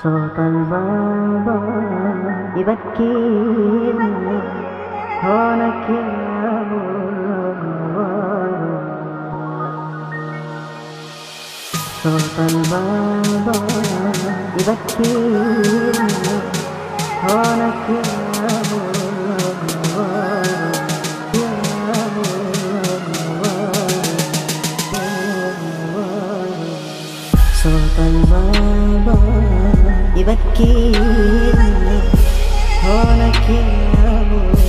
صوت البابا يبكيني هونك يا بابا. صوت البابا يبكيني هونك يا بابا يا بابا. صوت البابا يبكيني هونك يا بابا.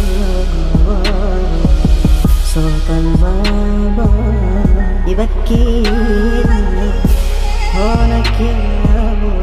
صوت البابا يبكيني هونك يا بابا.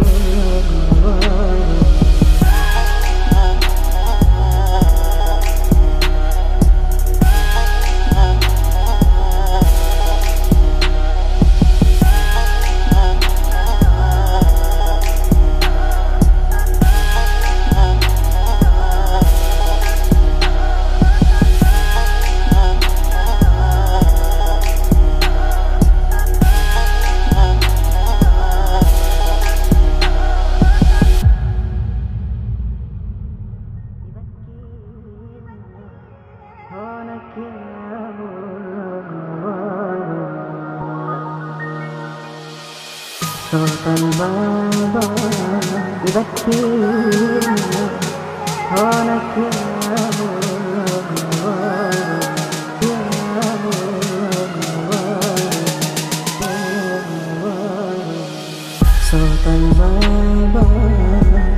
صوت البابا يبكيني هونك يا بابا يا بابا. صوت البابا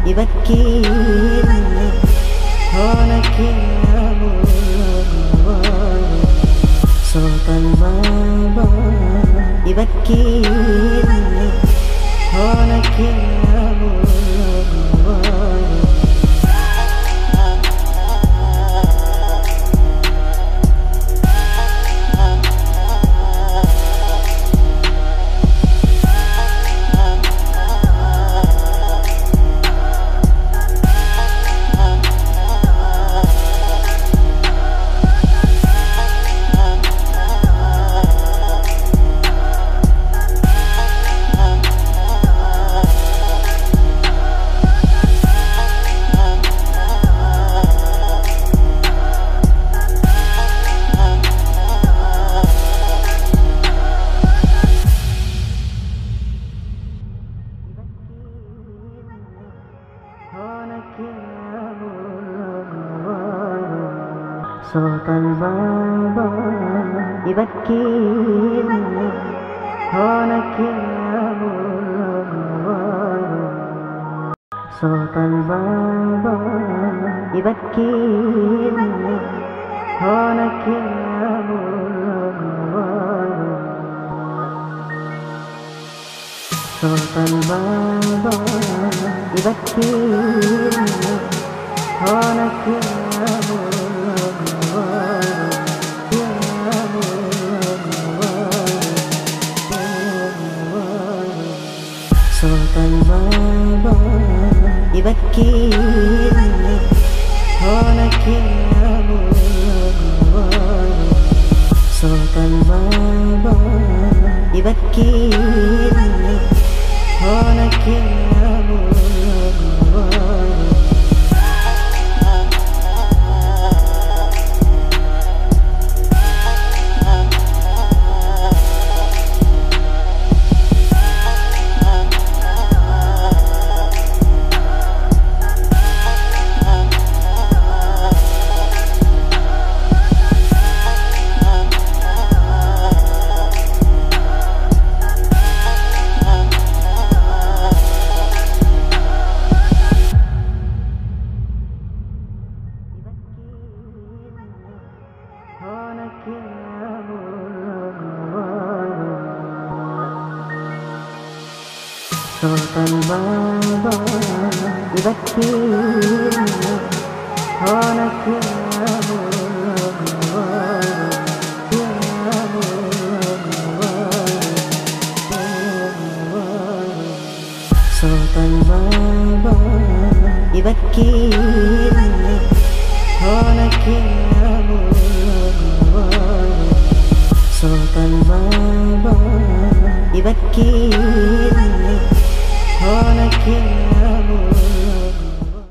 يبكيني هونك يا بابا. صوت البابا يبكيني هونك يا بابا. صوت البابا يبكيني هونك يا بابا. صوت البابا يبكيني هونك يا بابا. صوت البابا يبكيني هونك يا صوت البابا يبكيني هونك يا بابا. صوت البابا يبكيني هونك يا بابا. صوت البابا يبكيني هونك يا بابا يا بابا. صوت البابا يبكيني هونك يا بابا. صوت البابا يبكيني هونك يا